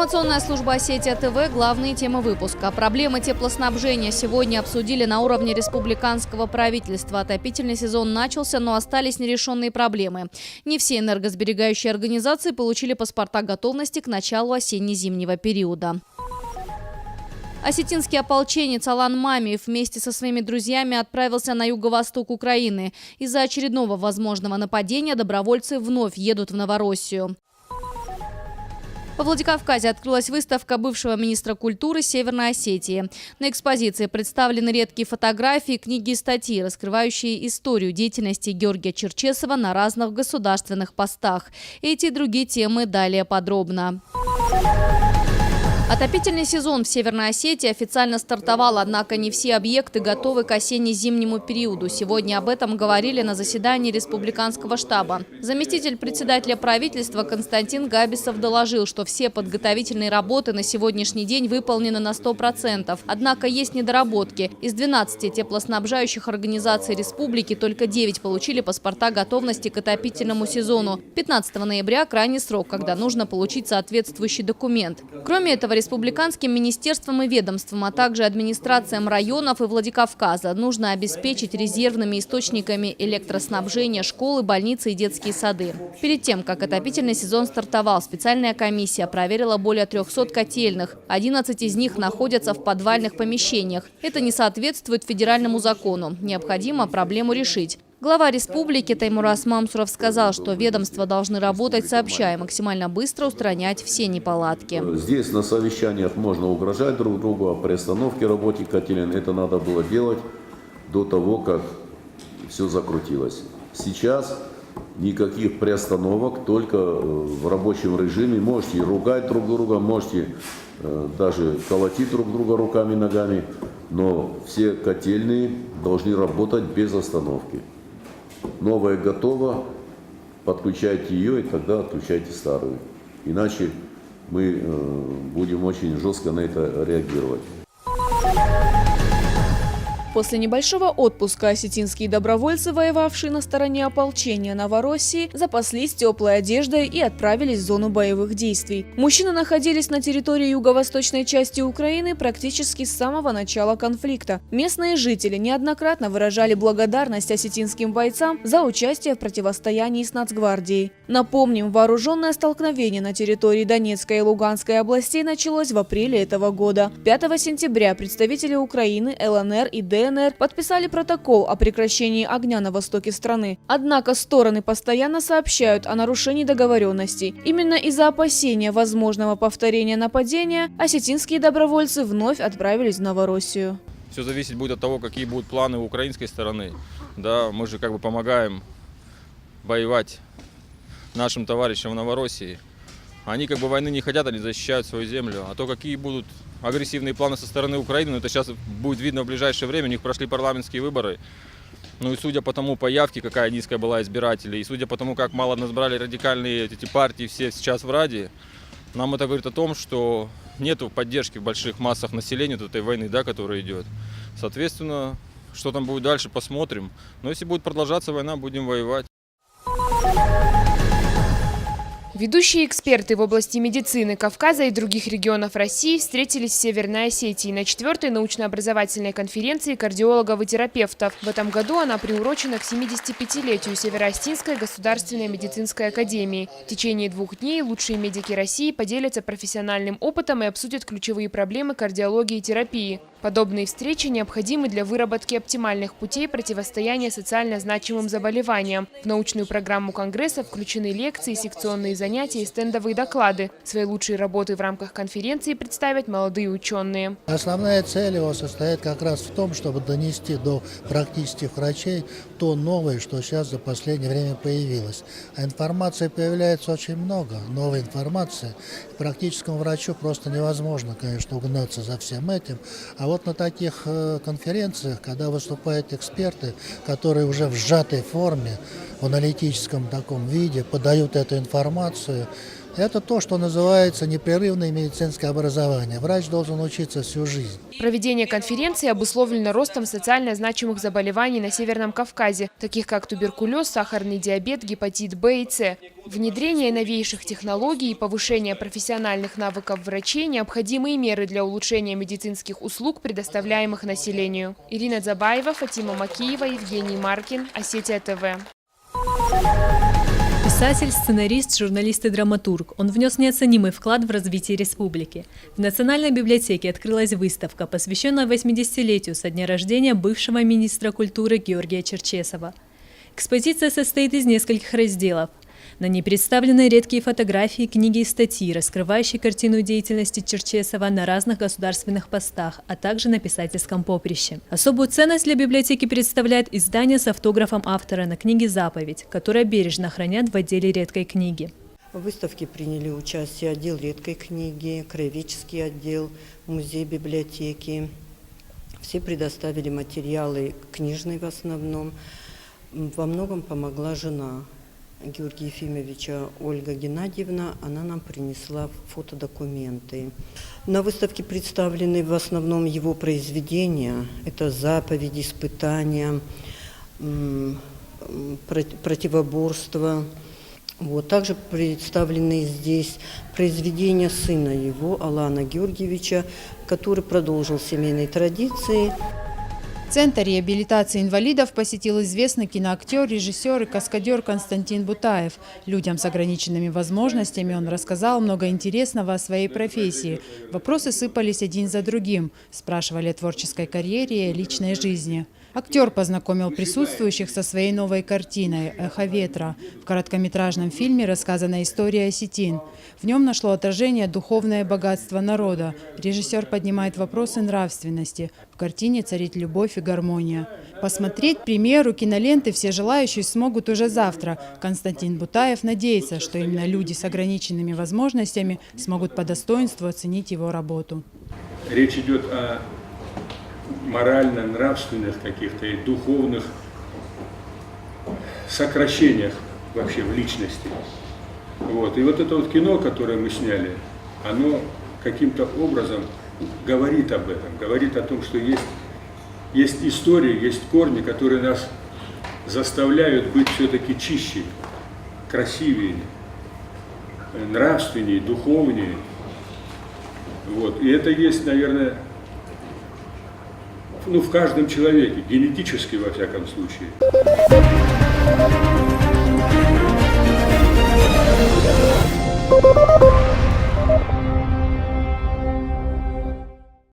Информационная служба «Осетия ТВ» – главные темы выпуска. Проблемы теплоснабжения сегодня обсудили на уровне республиканского правительства. Отопительный сезон начался, но остались нерешенные проблемы. Не все энергосберегающие организации получили паспорта готовности к началу осенне-зимнего периода. Осетинский ополченец Алан Мамиев вместе со своими друзьями отправился на юго-восток Украины. Из-за очередного возможного нападения добровольцы вновь едут в Новороссию. Во Владикавказе открылась выставка бывшего министра культуры Северной Осетии. На экспозиции представлены редкие фотографии, книги и статьи, раскрывающие историю деятельности Георгия Черчесова на разных государственных постах. Эти и другие темы далее подробно. Отопительный сезон в Северной Осетии официально стартовал, однако не все объекты готовы к осенне-зимнему периоду. Сегодня об этом говорили на заседании республиканского штаба. Заместитель председателя правительства Константин Габисов доложил, что все подготовительные работы на сегодняшний день выполнены на 100%. Однако есть недоработки. Из 12 теплоснабжающих организаций республики только 9 получили паспорта готовности к отопительному сезону. 15 ноября – крайний срок, когда нужно получить соответствующий документ. Кроме этого, республиканским министерствам и ведомствам, а также администрациям районов и Владикавказа нужно обеспечить резервными источниками электроснабжения школы, больницы и детские сады. Перед тем, как отопительный сезон стартовал, специальная комиссия проверила более 300 котельных. 11 из них находятся в подвальных помещениях. Это не соответствует федеральному закону. Необходимо проблему решить. Глава республики Таймураз Мамсуров сказал, что ведомства должны работать сообща и максимально быстро устранять все неполадки. Здесь на совещаниях можно угрожать друг другу, а при остановке работы котелен это надо было делать до того, как все закрутилось. Сейчас никаких приостановок, только в рабочем режиме. Можете ругать друг друга, можете даже колотить друг друга руками и ногами, но все котельные должны работать без остановки. Новая готова, подключайте ее и тогда отключайте старую. Иначе мы будем очень жестко на это реагировать. После небольшого отпуска осетинские добровольцы, воевавшие на стороне ополчения Новороссии, запаслись теплой одеждой и отправились в зону боевых действий. Мужчины находились на территории юго-восточной части Украины практически с самого начала конфликта. Местные жители неоднократно выражали благодарность осетинским бойцам за участие в противостоянии с Нацгвардией. Напомним, вооруженное столкновение на территории Донецкой и Луганской областей началось в апреле этого года. 5 сентября представители Украины, ЛНР и ДНР подписали протокол о прекращении огня на востоке страны. Однако стороны постоянно сообщают о нарушении договоренностей. Именно из-за опасения возможного повторения нападения осетинские добровольцы вновь отправились в Новороссию. Все зависит будет от того, какие будут планы у украинской стороны. Да, мы же помогаем воевать нашим товарищам в Новороссии. Они войны не хотят, они защищают свою землю. А то, какие будут агрессивные планы со стороны Украины, это сейчас будет видно в ближайшее время. У них прошли парламентские выборы. Ну и судя по тому, по явке, какая низкая была избирателей, и судя по тому, как мало набрали радикальные эти партии все сейчас в Раде, нам это говорит о том, что нет поддержки в больших массах населения этой войны, да, которая идет. Соответственно, что там будет дальше, посмотрим. Но если будет продолжаться война, будем воевать. Ведущие эксперты в области медицины Кавказа и других регионов России встретились в Северной Осетии на 4-й научно-образовательной конференции кардиологов и терапевтов. В этом году она приурочена к 75-летию Северо-Осетинской государственной медицинской академии. В течение 2 дней лучшие медики России поделятся профессиональным опытом и обсудят ключевые проблемы кардиологии и терапии. Подобные встречи необходимы для выработки оптимальных путей противостояния социально значимым заболеваниям. В научную программу Конгресса включены лекции, секционные занятия и стендовые доклады. Свои лучшие работы в рамках конференции представят молодые ученые. Основная цель его состоит как раз в том, чтобы донести до практических врачей то новое, что сейчас за последнее время появилось. А информации появляется очень много, новой информации. Практическому врачу просто невозможно, конечно, угнаться за всем этим. А вот на таких конференциях, когда выступают эксперты, которые уже в сжатой форме, в аналитическом таком виде подают эту информацию, Это то, что называется непрерывное медицинское образование. Врач должен учиться всю жизнь. Проведение конференции обусловлено ростом социально значимых заболеваний на Северном Кавказе, таких как туберкулез, сахарный диабет, гепатит Б и С. Внедрение новейших технологий и повышение профессиональных навыков врачей – необходимые меры для улучшения медицинских услуг, предоставляемых населению. Ирина Дзабаева, Фатима Макиева, Евгений Маркин, Осетия ТВ. Писатель, сценарист, журналист и драматург. Он внес неоценимый вклад в развитие республики. В Национальной библиотеке открылась выставка, посвященная 80-летию со дня рождения бывшего министра культуры Георгия Черчесова. Экспозиция состоит из нескольких разделов. На ней представлены редкие фотографии, книги и статьи, раскрывающие картину деятельности Черчесова на разных государственных постах, а также на писательском поприще. Особую ценность для библиотеки представляет издание с автографом автора на книге «Заповедь», которое бережно хранят в отделе редкой книги. В выставке приняли участие отдел редкой книги, краеведческий отдел, музей библиотеки. Все предоставили материалы книжные в основном. Во многом помогла жена Георгия Ефимовича, Ольга Геннадьевна. Она нам принесла фотодокументы. На выставке представлены в основном его произведения. Это заповеди, испытания, противоборство. Также представлены здесь произведения сына его, Алана Георгиевича, который продолжил семейные традиции. Центр реабилитации инвалидов посетил известный киноактер, режиссер и каскадер Константин Бутаев. Людям с ограниченными возможностями он рассказал много интересного о своей профессии. Вопросы сыпались один за другим. Спрашивали о творческой карьере и личной жизни. Актер познакомил присутствующих со своей новой картиной «Эхо ветра». В короткометражном фильме рассказана история осетин. В нем нашло отражение духовное богатство народа. Режиссер поднимает вопросы нравственности. В картине царит любовь и гармония. Посмотреть премьеру киноленты все желающие смогут уже завтра. Константин Бутаев надеется, что именно люди с ограниченными возможностями смогут по достоинству оценить его работу. Речь идет о морально-нравственных каких-то и духовных сокращениях вообще в личности. И вот это вот кино, которое мы сняли, оно каким-то образом говорит об этом, говорит о том, что есть истории, есть корни, которые нас заставляют быть все-таки чище, красивее, нравственнее, духовнее. И это есть, наверное, в каждом человеке, генетически во всяком случае.